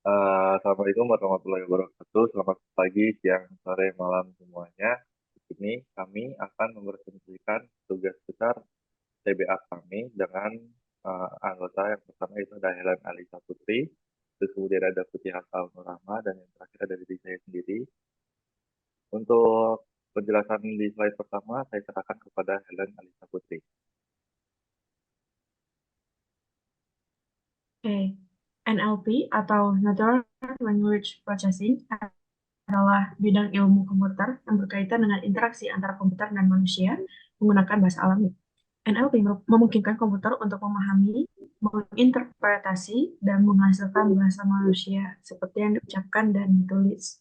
Assalamualaikum warahmatullahi wabarakatuh. Selamat pagi, siang, sore, malam semuanya. Di sini kami akan mempresentasikan tugas besar TBA kami dengan anggota yang pertama itu ada Helen Alisa Putri, terus kemudian ada Putih Hasal Nurrahma, dan yang terakhir ada diri saya sendiri. Untuk penjelasan di slide pertama, saya serahkan kepada Helen Alisa Putri. Oke, NLP atau Natural Language Processing adalah bidang ilmu komputer yang berkaitan dengan interaksi antara komputer dan manusia menggunakan bahasa alami. NLP memungkinkan komputer untuk memahami, menginterpretasi, dan menghasilkan bahasa manusia seperti yang diucapkan dan ditulis.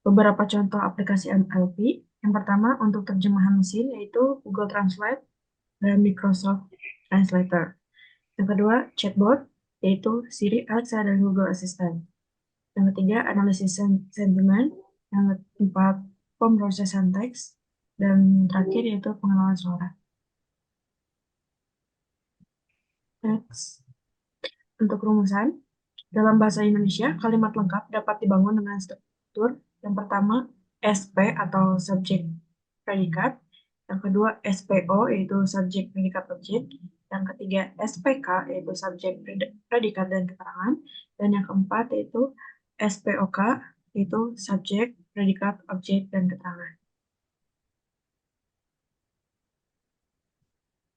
Beberapa contoh aplikasi NLP, yang pertama untuk terjemahan mesin yaitu Google Translate dan Microsoft Translator. Yang kedua, chatbot, yaitu Siri, Alexa, dan Google Assistant. Yang ketiga, analisis sentimen. Yang keempat, pemrosesan teks. Dan yang terakhir yaitu pengenalan suara. Next. Untuk rumusan, dalam bahasa Indonesia, kalimat lengkap dapat dibangun dengan struktur. Yang pertama, SP atau subjek predikat. Yang kedua, SPO yaitu subjek predikat objek. Yang ketiga, SPK yaitu subjek predikat dan keterangan. Dan yang keempat yaitu SPOK yaitu subjek predikat objek dan keterangan.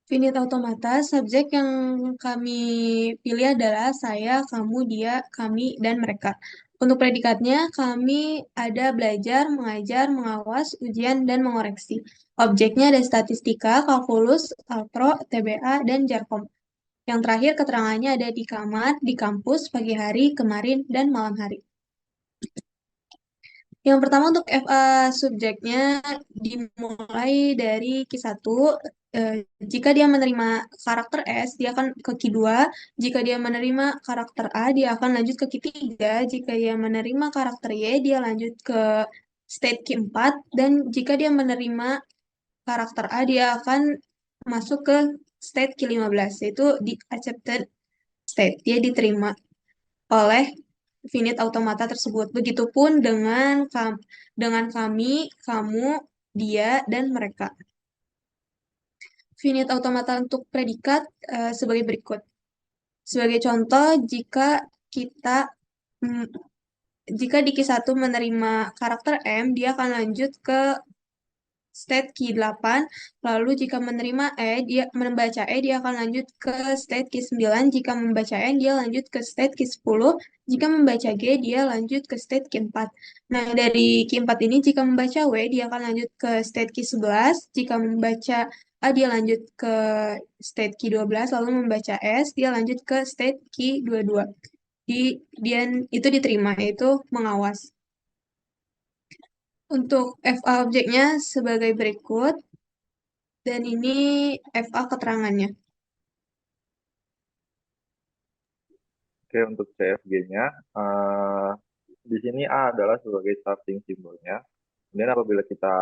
Finite automata, subjek yang kami pilih adalah saya, kamu, dia, kami, dan mereka. Untuk predikatnya, kami ada belajar, mengajar, mengawas, ujian, dan mengoreksi. Objeknya ada statistika, kalkulus, altro, TBA, dan jarkom. Yang terakhir, keterangannya ada di kamar, di kampus, pagi hari, kemarin, dan malam hari. Yang pertama untuk FA subjeknya dimulai dari Q1. Jika dia menerima karakter S, dia akan ke Q2. Jika dia menerima karakter A, dia akan lanjut ke Q3. Jika dia menerima karakter Y, dia lanjut ke state Q4. Dan jika dia menerima karakter A, dia akan masuk ke state Q15, yaitu di accepted state. Dia diterima oleh finite automata tersebut. Begitupun dengan kami, kamu, dia, dan mereka. Finite automata untuk predikat sebagai berikut. Sebagai contoh, kita mm, jika di Q1 menerima karakter M, dia akan lanjut ke state key 8. Lalu jika menerima dia membaca dia akan lanjut ke state key 9. Jika membaca N, dia lanjut ke state key 10. Jika membaca G, dia lanjut ke state key 4. Nah, dari key 4 ini, jika membaca W, dia akan lanjut ke state key 11. Jika membaca A, dia lanjut ke state key 12. Lalu membaca S, dia lanjut ke state key 22. Dia itu diterima, yaitu mengawas. Untuk FA objeknya sebagai berikut. Dan ini FA keterangannya. Oke, untuk CFG-nya, di sini A adalah sebagai starting simbolnya. Kemudian apabila kita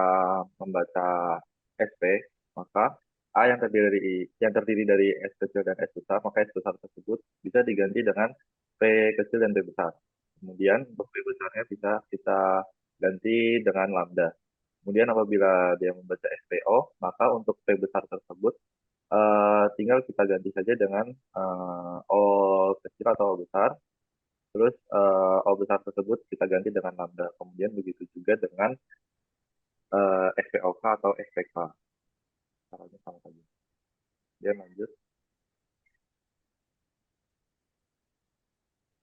membaca SP, maka A yang terdiri dari S kecil dan S besar, maka S besar tersebut bisa diganti dengan P kecil dan P besar. Kemudian untuk P besarnya bisa kita ganti dengan lambda. Kemudian apabila dia membaca SPO, maka untuk P besar tersebut tinggal kita ganti saja dengan O kecil atau O besar. Terus O besar tersebut kita ganti dengan lambda. Kemudian begitu juga dengan SPOK atau SPK. Caranya sama saja. Dia lanjut.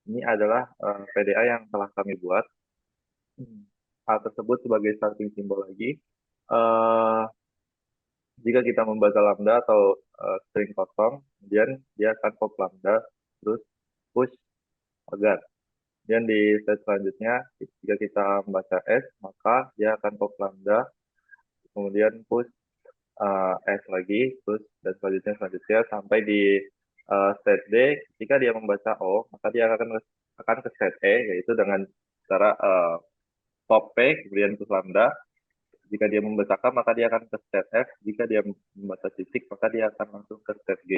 Ini adalah PDA yang telah kami buat. Hal tersebut sebagai starting symbol lagi. Eh, Jika kita membaca lambda atau string kosong, kemudian dia akan pop lambda, terus push agar. Dan di step selanjutnya, jika kita membaca S, maka dia akan pop lambda, kemudian push S lagi, terus dan selanjutnya sampai di state D. Jika dia membaca O, maka dia akan ke state E, yaitu dengan cara pop P, kemudian push lambda. Jika dia membaca K, maka dia akan ke state F. Jika dia membaca titik, maka dia akan langsung ke state G.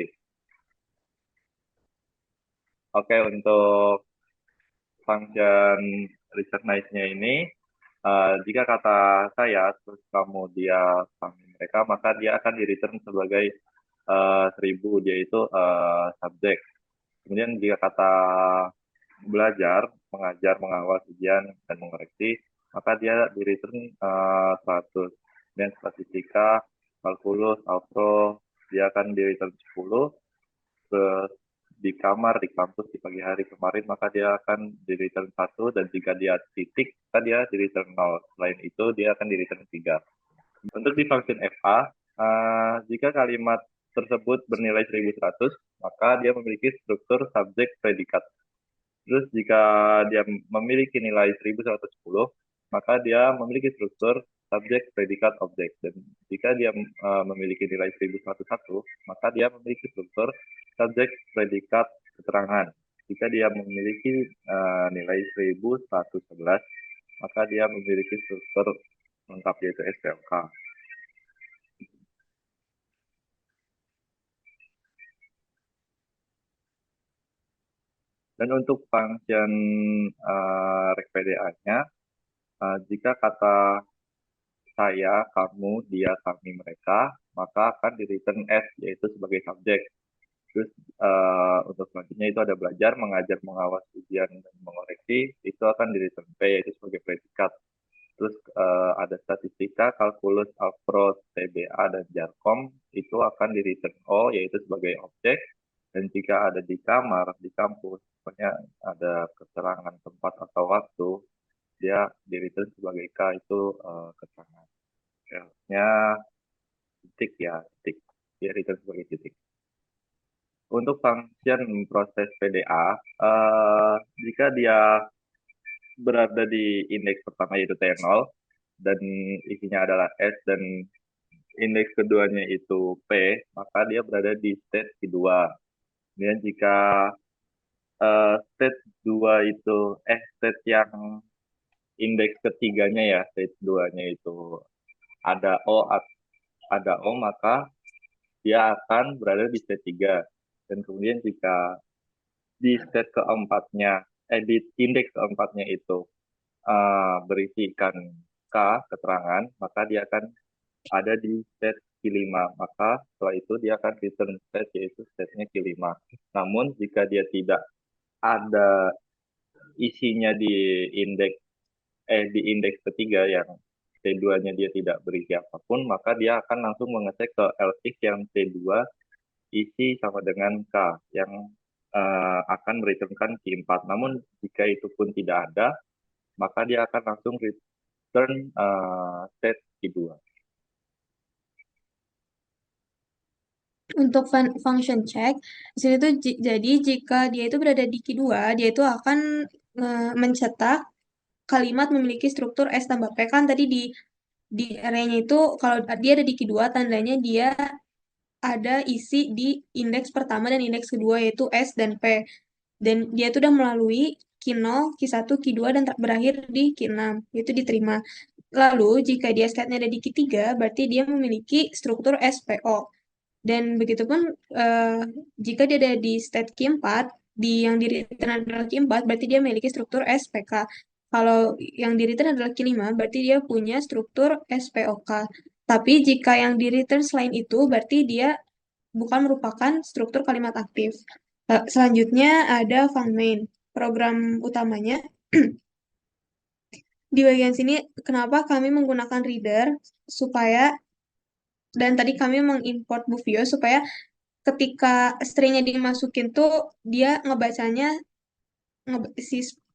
Oke, untuk function recognize-nya ini, jika kata saya, terus kamu dia family mereka, maka dia akan di-return sebagai 1000, dia itu subjek. Kemudian jika kata belajar, mengajar, mengawal ujian, dan mengoreksi, maka dia di-return 100. Dan statistika, kalkulus, algebra, dia akan di-return 10. Terus di kamar, di kampus, di pagi hari kemarin, maka dia akan di return 1, dan jika dia titik, maka dia di return 0. Selain itu, dia akan di return 3. Untuk di function FA, jika kalimat tersebut bernilai 1100, maka dia memiliki struktur subjek predikat. Terus jika dia memiliki nilai 1110, maka dia memiliki struktur subjek predikat objek. Dan jika dia memiliki nilai 1101, maka dia memiliki struktur subjek predikat keterangan. Jika dia memiliki nilai 1111, maka dia memiliki struktur lengkap yaitu SPOK. Dan untuk function recpda-nya, jika kata saya, kamu, dia, kami, mereka, maka akan di return S, yaitu sebagai subjek. Terus untuk selanjutnya itu ada belajar, mengajar, mengawas ujian, dan mengoreksi, itu akan di return P, yaitu sebagai predikat. Terus ada statistika, kalkulus, algebra, TBA, dan jarkom, itu akan di return O, yaitu sebagai objek. Dan jika ada di kamar, di kampus, pokoknya ada keterangan tempat atau waktu, dia di return sebagai K, itu keterangan. L-nya titik ya, titik. Dia return sebagai titik. Untuk function proses PDA, jika dia berada di indeks pertama yaitu T0, dan isinya adalah S, dan indeks keduanya itu P, maka dia berada di state kedua. Dan jika state 2 itu, state yang indeks ketiganya ya, state 2-nya itu ada O, maka dia akan berada di state 3. Dan kemudian jika di state keempatnya, di indeks keempatnya itu berisikan K, keterangan, maka dia akan ada di state Q5. Maka setelah itu dia akan return state, yaitu state-nya Q5. Namun jika dia tidak ada isinya di indeks ketiga yang T2-nya dia tidak berisi apapun, maka dia akan langsung mengecek ke L6 yang T2 isi sama dengan K yang akan mereturnkan Q4. Namun jika itu pun tidak ada, maka dia akan langsung return state Q2. Untuk function check, di sini tuh jadi jika dia itu berada di Q2, dia itu akan mencetak kalimat memiliki struktur S tambah P. Kan tadi di arraynya itu kalau dia ada di Q2, tandanya dia ada isi di indeks pertama dan indeks kedua yaitu S dan P. Dan dia itu udah melalui Q0, Q1, Q2, dan berakhir di Q6. Itu diterima. Lalu, jika dia state-nya ada di Q3, berarti dia memiliki struktur SPO. Dan begitupun jika dia ada di state Q4, yang di return adalah Q4, berarti dia memiliki struktur SPK. Kalau yang di return adalah Q5, berarti dia punya struktur SPOK. Tapi jika yang di return selain itu, berarti dia bukan merupakan struktur kalimat aktif. Selanjutnya ada funmain. Program utamanya di bagian sini kenapa kami menggunakan reader supaya dan tadi kami mengimport Buvio supaya ketika stringnya dimasukin tuh dia ngebacanya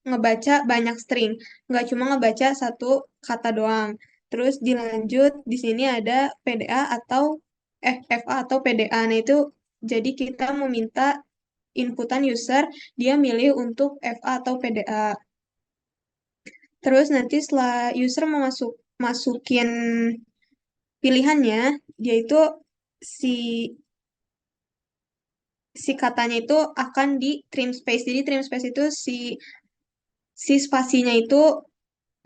ngebaca banyak string, nggak cuma ngebaca satu kata doang. Terus dilanjut di sini ada PDA atau FFA atau PDA. Nah itu jadi kita meminta inputan user dia milih untuk FA atau PDA. Terus nanti setelah user masukin pilihannya, dia itu si si katanya itu akan di trim space. Jadi trim space itu si spasinya itu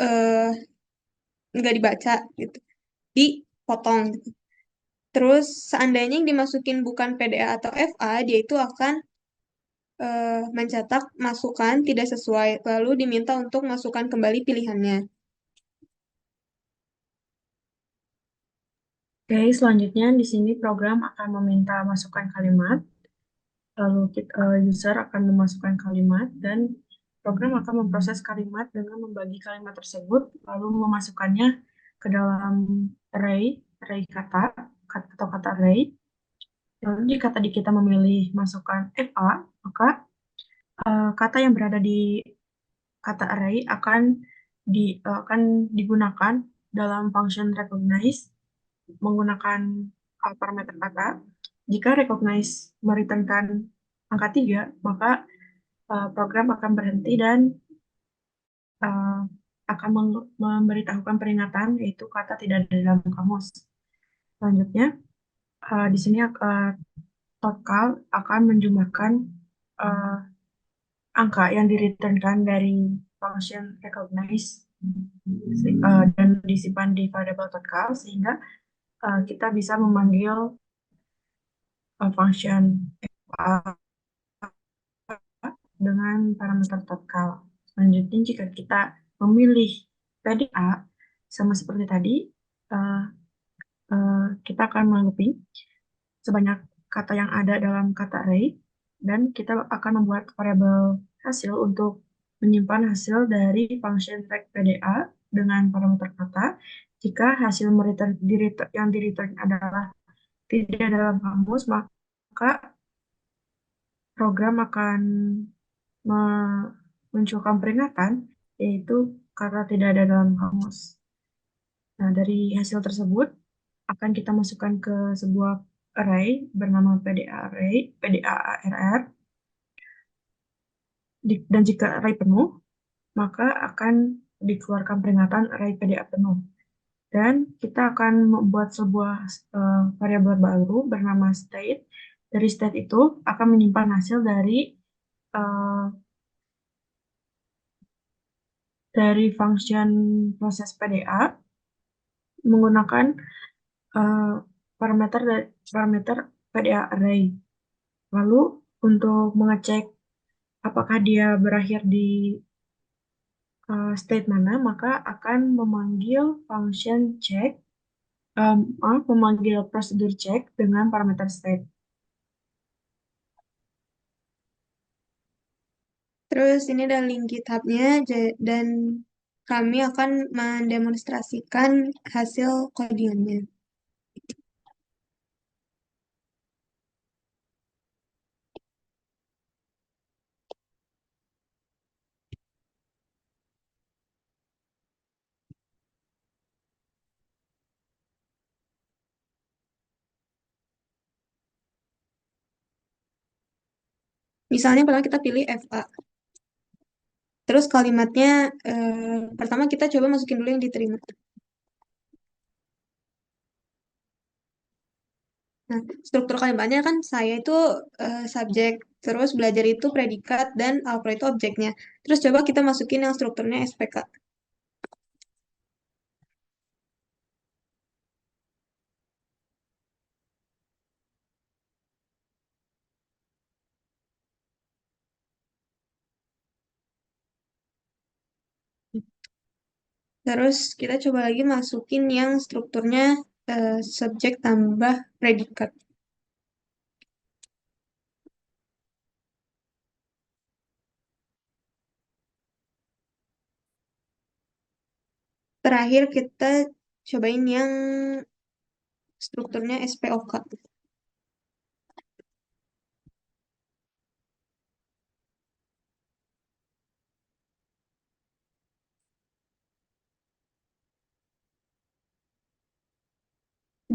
eh, nggak dibaca gitu, dipotong gitu. Terus seandainya yang dimasukin bukan PDA atau FA, dia itu akan mencetak masukan tidak sesuai, lalu diminta untuk masukkan kembali pilihannya. Oke, selanjutnya di sini program akan meminta masukan kalimat, lalu user akan memasukkan kalimat, dan program akan memproses kalimat dengan membagi kalimat tersebut, lalu memasukkannya ke dalam array kata, atau kata array. Lalu jika tadi kita memilih masukkan FA, maka kata yang berada di kata array akan digunakan dalam function recognize menggunakan parameter kata. Jika recognize mereturnkan angka 3, maka program akan berhenti dan uh, akan memberitahukan peringatan, yaitu kata tidak ada dalam kamus. Selanjutnya, di sini total akan menjumlahkan uh, angka yang direturnkan dari function recognize dan disimpan di variable total, sehingga kita bisa memanggil function dengan parameter total. Selanjutnya, jika kita memilih PDA, sama seperti tadi, uh, kita akan melooping sebanyak kata yang ada dalam kata array, dan kita akan membuat variabel hasil untuk menyimpan hasil dari function rec PDA dengan parameter kata. Jika hasil yang di return adalah tidak dalam kamus, maka program akan memunculkan peringatan, yaitu kata tidak ada dalam kamus. Nah, dari hasil tersebut akan kita masukkan ke sebuah array bernama PDA array, PDA-ARR, dan jika array penuh, maka akan dikeluarkan peringatan array PDA penuh. Dan kita akan membuat sebuah variabel baru bernama state. Dari state itu akan menyimpan hasil uh, dari function proses PDA menggunakan uh, parameter PDA array. Lalu untuk mengecek apakah dia berakhir di state mana, maka akan memanggil function check, memanggil prosedur check dengan parameter state. Terus ini ada link GitHub-nya dan kami akan mendemonstrasikan hasil codingannya. Misalnya pertama kita pilih FA. Terus kalimatnya pertama kita coba masukin dulu yang diterima. Nah, struktur kalimatnya kan saya itu subjek, terus belajar itu predikat, dan Alpro itu objeknya. Terus coba kita masukin yang strukturnya SPK. Terus kita coba lagi masukin yang strukturnya subjek tambah predikat. Terakhir kita cobain yang strukturnya SPOK.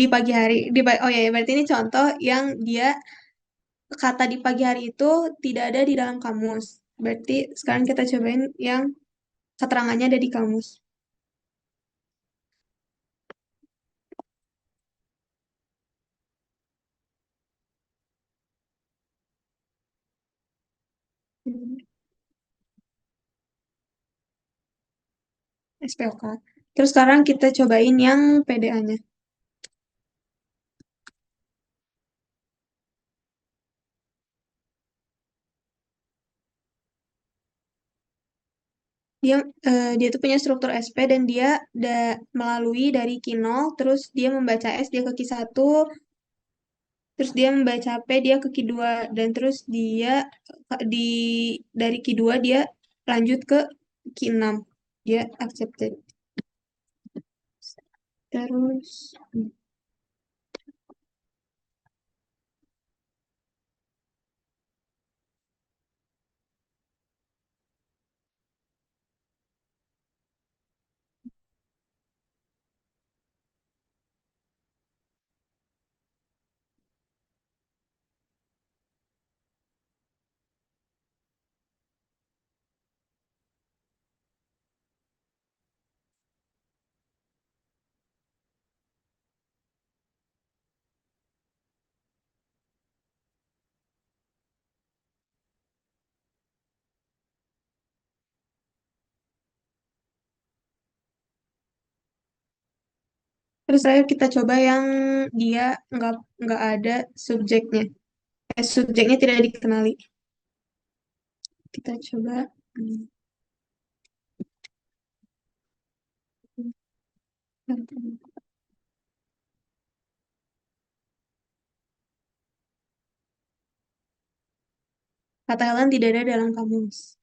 Di pagi hari, oh ya, berarti ini contoh yang dia kata di pagi hari itu tidak ada di dalam kamus. Berarti sekarang kita cobain yang keterangannya ada di kamus. Hmm, SPOK. Terus sekarang kita cobain yang PDA-nya. Dia dia tuh punya struktur SP dan dia melalui dari Q0, terus dia membaca S, dia ke Q1, terus dia membaca P, dia ke Q2, dan terus dia di dari Q2 dia lanjut ke Q6. Dia accepted. Terus terus terakhir kita coba yang dia nggak ada subjeknya. Subjeknya tidak dikenali. Kita coba. Kata Helen tidak ada dalam kamus.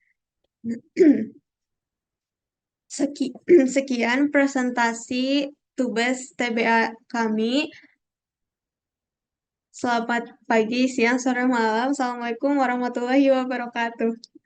Sekian presentasi tugas TBA kami. Selamat pagi, siang, sore, malam. Assalamualaikum warahmatullahi wabarakatuh.